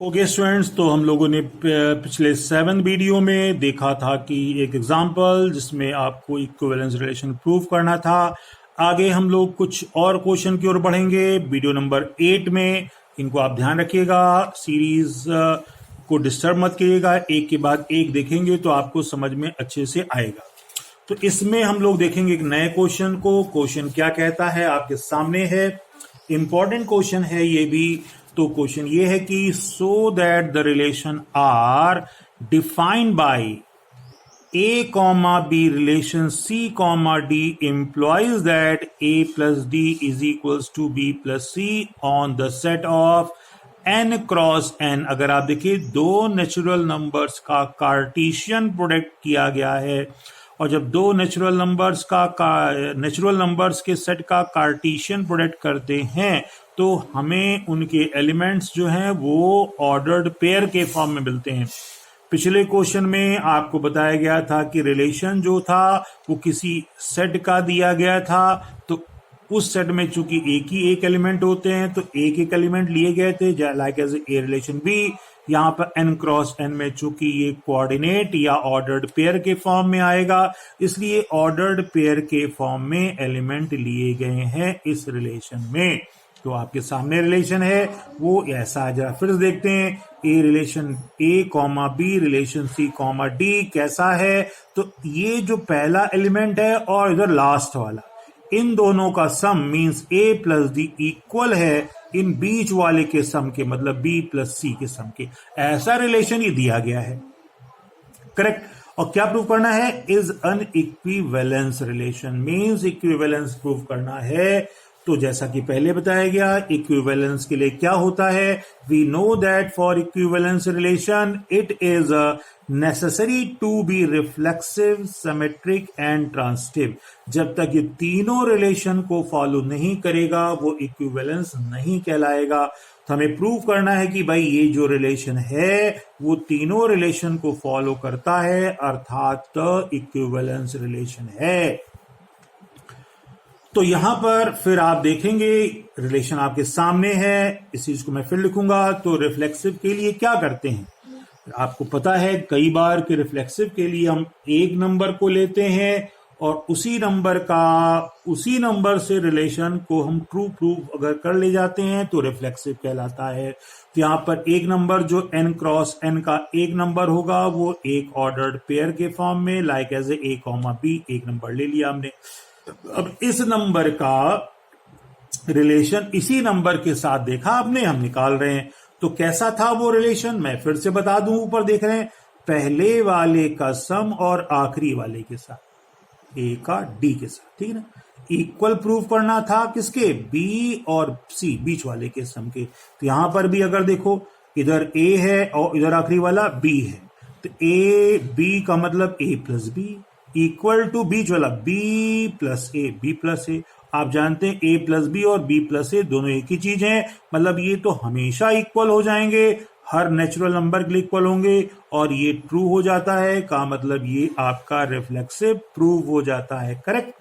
Okay students, तो हम लोगों ने पिछले 7 वीडियो में देखा था कि एक एग्जांपल जिसमें आपको इक्विवेलेंस रिलेशन प्रूव करना था। आगे हम लोग कुछ और क्वेश्चन की ओर बढ़ेंगे वीडियो नंबर 8 में। इनको आप ध्यान रखिएगा, सीरीज को डिस्टर्ब मत कीजिएगा, एक के बाद एक देखेंगे तो आपको समझ में अच्छे से आएगा। तो इसमें हम लोग देखेंगे एक नए क्वेश्चन को। क्वेश्चन क्या कहता है आपके सामने है, इंपॉर्टेंट क्वेश्चन है ये भी। तो क्वेश्चन ये है कि so that the relation are defined by a comma b relation c comma d implies that a plus d is equals to b plus c on the set of n cross n। अगर आप देखिए दो natural numbers का Cartesian product किया गया है, और जब दो नेचुरल नंबर्स के सेट का कार्टेशियन प्रोडक्ट करते हैं तो हमें उनके एलिमेंट्स जो हैं वो ऑर्डर्ड पेयर के फॉर्म में मिलते हैं। पिछले क्वेश्चन में आपको बताया गया था कि रिलेशन जो था वो किसी सेट का दिया गया था, तो उस सेट में चूंकि एक ही एक एलिमेंट होते हैं तो एक एक एलिमेंट लिए गए थे, like as A relation B. यहाँ पर n क्रॉस n में चूंकि ये कोऑर्डिनेट या ऑर्डर्ड पेयर के फॉर्म में आएगा, इसलिए ऑर्डर्ड पेयर के फॉर्म में एलिमेंट लिए गए हैं इस रिलेशन में। तो आपके सामने रिलेशन है वो ऐसा है, जरा फिर देखते हैं। A relation A comma B relation C comma D कैसा है। तो ये जो पहला एलिमेंट है और इधर लास्ट वाला, इन दोनों का सम मींस ए प्लस डी इक्वल है इन बीच वाले के सम के, मतलब बी प्लस सी के सम के। ऐसा रिलेशन ये दिया गया है, करेक्ट। और क्या प्रूव करना है, is an equivalence relation means equivalence prove करना है। तो जैसा कि पहले बताया गया, इक्विवेलेंस के लिए क्या होता है, we know that for equivalence relation it is necessary to be reflexive, symmetric and transitive. जब तक ये तीनों रिलेशन को फॉलो नहीं करेगा वो इक्विवेलेंस नहीं कहलाएगा। तो हमें प्रूव करना है कि भाई ये जो रिलेशन है वो तीनों रिलेशन को फॉलो करता है, अर्थात इक्विवेलेंस रिलेशन है। तो यहां पर फिर आप देखेंगे रिलेशन आपके सामने है, इस चीज को मैं फिर लिखूंगा। तो रिफ्लेक्सिव के लिए क्या करते हैं, आपको पता है कई बार कि रिफ्लेक्सिव के लिए हम एक नंबर को लेते हैं और उसी नंबर से रिलेशन को हम ट्रू प्रूफ अगर कर ले जाते हैं तो रिफ्लेक्सिव कहलाता है। तो यहां पर एक नंबर जो n क्रॉस n का एक नंबर होगा वो एक ऑर्डर्ड पेयर के फॉर्म में, like as A comma B, एक नंबर ले लिया हमने। अब इस नंबर का रिलेशन इसी नंबर के साथ देखा आपने, हम निकाल रहे हैं। तो कैसा था वो रिलेशन, मैं फिर से बता दूं, ऊपर देख रहे हैं पहले वाले का सम और आखिरी वाले के साथ, ए का डी के साथ, ठीक है ना। इक्वल प्रूव करना था किसके, बी और सी बीच वाले के सम के। तो यहां पर भी अगर देखो इधर ए है और इधर आखिरी वाला बी है, तो ए बी का मतलब ए प्लस बी इक्वल टू बीच वाला बी प्लस ए, बी प्लस ए। आप जानते हैं ए प्लस बी और बी प्लस ए दोनों एक ही चीज हैं, मतलब ये तो हमेशा इक्वल हो जाएंगे, हर नेचुरल नंबर के लिए इक्वल होंगे। और ये ट्रू हो जाता है का मतलब ये आपका रिफ्लेक्सिव प्रूव हो जाता है, करेक्ट।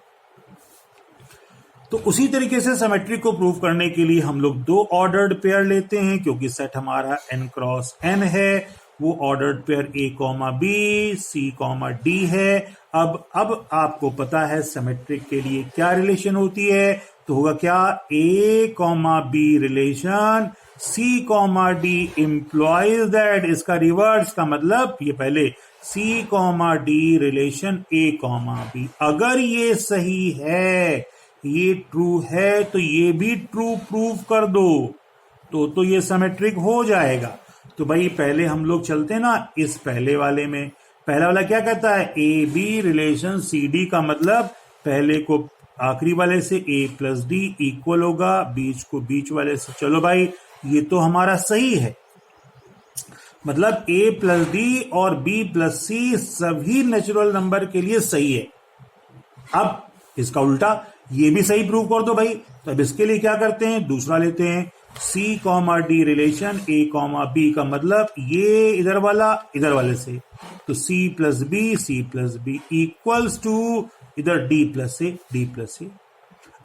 तो उसी तरीके से सिमेट्री को प्रूव करने के लिए हम लोग दो ऑर्डर्ड पेयर लेते हैं, क्योंकि सेट हमारा n क्रॉस n है, वो ordered pair A comma B C comma D है। अब आपको पता है सिमेट्रिक के लिए क्या रिलेशन होती है, तो होगा क्या, A comma B relation C comma D implies that, इसका रिवर्स का मतलब ये पहले C comma D relation A comma B. अगर ये सही है, ये ट्रू है, तो ये भी ट्रू प्रूव कर दो, तो ये सिमेट्रिक हो जाएगा। तो भाई पहले हम लोग चलते हैं ना इस पहले वाले में। पहला वाला क्या कहता है, A B relation C D का मतलब पहले को आखिरी वाले से ए प्लस डी इक्वल होगा बीच को बीच वाले से। चलो भाई ये तो हमारा सही है, मतलब ए प्लस डी और बी प्लस सी सभी नेचुरल नंबर के लिए सही है। अब इसका उल्टा ये भी सही प्रूव कर दो भाई। तो अब इसके लिए क्या करते हैं, दूसरा लेते हैं, C comma D relation A comma B का मतलब ये इधर वाले से, तो C plus B equals to इधर डी प्लस ए।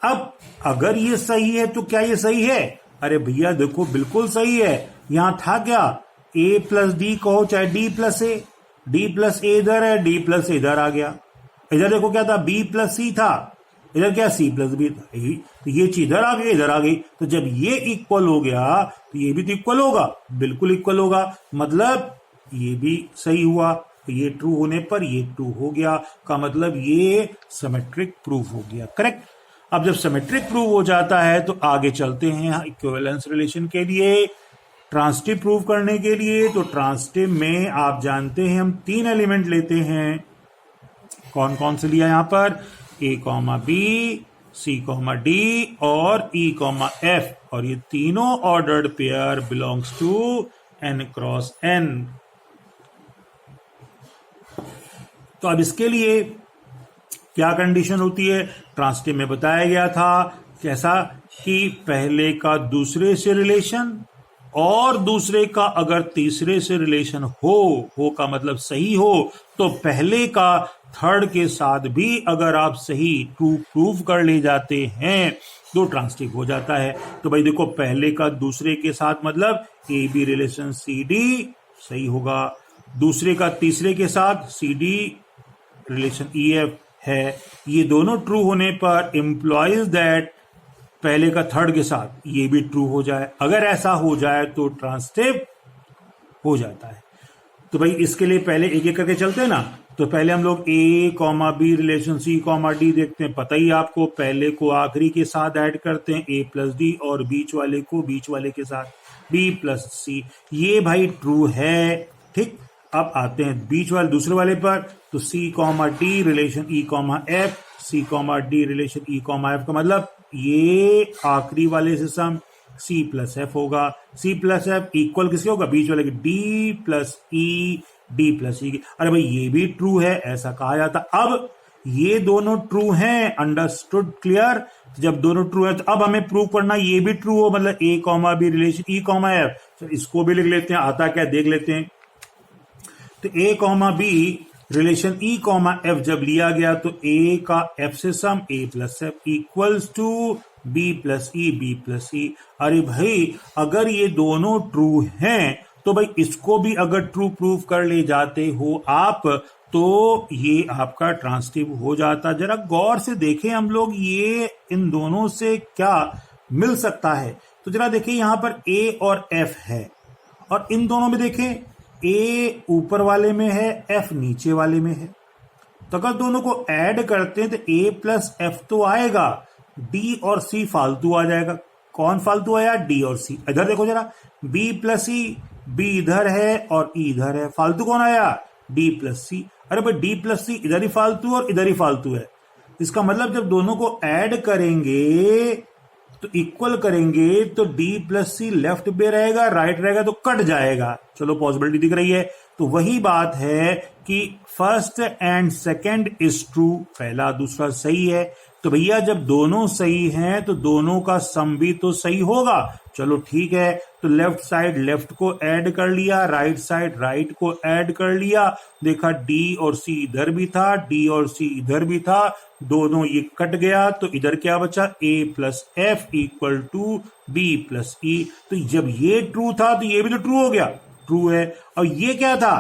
अब अगर ये सही है तो क्या ये सही है, अरे भैया देखो बिल्कुल सही है। यहां था क्या, a प्लस डी कहो चाहे d प्लस ए, d प्लस ए इधर है, d प्लस ए इधर आ गया। इधर देखो क्या था, b प्लस सी था, इधर क्या c प्लस बी था, तो ये चीज इधर आ गई, इधर आ गई। तो जब ये इक्वल हो गया तो ये भी तो इक्वल होगा, बिल्कुल इक्वल होगा, मतलब ये भी सही हुआ। तो ये ट्रू होने पर ये ट्रू हो गया, का मतलब ये सिमेट्रिक प्रूफ हो गया, करेक्ट। अब जब सिमेट्रिक प्रूफ हो जाता है तो आगे चलते हैं इक्विवेलेंस रिलेशन के लिए, ट्रांसिटिव प्रूफ करने के लिए। तो ट्रांसिटिव में आप जानते हैं हम 3 एलिमेंट लेते हैं, कौन कौन से लिया यहां पर, a comma B, c comma D और e कॉमा f, और ये तीनों ordered pair belongs to n cross n। तो अब इसके लिए क्या कंडीशन होती है, ट्रांसिटिव में बताया गया था कैसा, कि पहले का दूसरे से रिलेशन और दूसरे का अगर तीसरे से रिलेशन हो का मतलब सही हो, तो पहले का थर्ड के साथ भी अगर आप सही ट्रू प्रूफ कर ले जाते हैं तो ट्रांसिटिव हो जाता है। तो भाई देखो, पहले का दूसरे के साथ मतलब A B relation C D सही होगा, दूसरे का तीसरे के साथ C D relation E F है, ये दोनों ट्रू होने पर इम्प्लॉइज दैट पहले का थर्ड के साथ ये भी ट्रू हो जाए। अगर ऐसा हो जाए तो ट्रांसिटिव हो जाता है। तो भाई इसके लिए पहले एक एक करके चलते हैं ना। तो पहले हम लोग ए comma B relation C comma D देखते हैं, पता ही आपको, पहले को आखिरी के साथ ऐड करते हैं ए प्लस डी, और बीच वाले को बीच वाले के साथ बी प्लस सी, ये भाई ट्रू है, ठीक। अब आते हैं बीच वाले दूसरे वाले पर, तो सी comma D relation E comma F, सी comma D relation E comma F, का मतलब ये आखिरी वाले से सम सी प्लस एफ होगा, सी प्लस एफ इक्वल किसके होगा, बीच वाले के डी प्लस ई, डी प्लस ई। अरे भाई ये भी ट्रू है, ऐसा कहा जाता। अब ये दोनों ट्रू हैं, अंडरस्टूड, क्लियर। जब दोनों ट्रू है तो अब हमें प्रूव करना ये भी ट्रू हो, मतलब ए comma B relation E comma F. तो इसको भी लिख लेते हैं, आता क्या देख लेते हैं। तो A comma B relation E comma F जब लिया गया तो ए का एफ से sum A plus F equals to B plus E, B plus E. अरे भाई अगर ये दोनों ट्रू हैं तो भाई इसको भी अगर ट्रू प्रूफ कर ले जाते हो आप तो ये आपका ट्रांसिटिव हो जाता। जरा गौर से देखें हम लोग, ये इन दोनों से क्या मिल सकता है। तो जरा देखिए यहां पर ए और एफ है, और इन दोनों में देखें ए ऊपर वाले में है, एफ नीचे वाले में है। तो अगर दोनों को ऐड करते हैं तो ए प्लस एफ तो आएगा, डी और सी फालतू आ जाएगा। कौन फालतू आया, डी और सी। इधर देखो जरा, बी प्लस ई, बी इधर है और ई इधर है, फालतू कौन आया, डी प्लस सी। अरे भाई डी प्लस सी इधर ही फालतू और इधर ही फालतू है। इसका मतलब जब दोनों को ऐड करेंगे तो इक्वल करेंगे तो डी प्लस सी लेफ्ट में रहेगा, राइट रहेगा तो कट जाएगा। चलो पॉसिबिलिटी दिख रही है। तो वही बात है कि first and second is true, पहला दूसरा सही है। तो भैया जब दोनों सही हैं तो दोनों का सम भी तो सही होगा। चलो ठीक है, तो लेफ्ट साइड लेफ्ट को ऐड कर लिया, राइट साइड राइट को ऐड कर लिया, देखा डी और सी इधर भी था, डी और सी इधर भी था, दोनों ये कट गया, तो इधर क्या बचा, A plus F equal to B plus E. तो जब ये ट्रू था तो ये भी तो ट्रू हो गया, ट्रू है। और ये क्या था,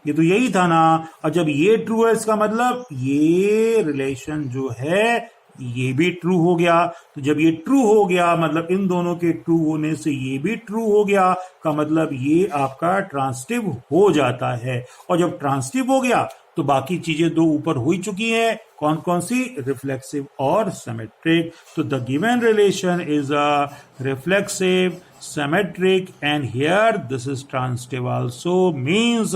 ये तो यही था ना। और जब ये ट्रू है इसका मतलब ये रिलेशन जो है ये भी ट्रू हो गया। तो जब ये ट्रू हो गया मतलब इन दोनों के ट्रू होने से ये भी ट्रू हो गया, का मतलब ये आपका ट्रांसिटिव हो जाता है। और जब ट्रांसिटिव हो गया तो बाकी चीजें दो ऊपर हो ही चुकी हैं, कौन कौन सी, रिफ्लेक्सिव और सिमेट्रिक। तो the given relation is a reflexive, symmetric and here this is transitive also, means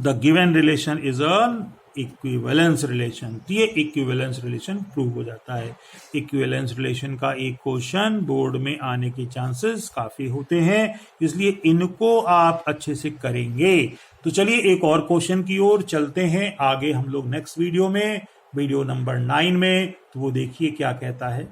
the given relation is an equivalence relation. तो ये इक्विवेलेंस रिलेशन प्रूव हो जाता है। इक्विवेलेंस रिलेशन का एक क्वेश्चन बोर्ड में आने के चांसेस काफी होते हैं, इसलिए इनको आप अच्छे से करेंगे। तो चलिए एक और क्वेश्चन की ओर चलते हैं आगे हम लोग नेक्स्ट वीडियो में, वीडियो नंबर 9 में। तो वो देखिए क्या कहता है।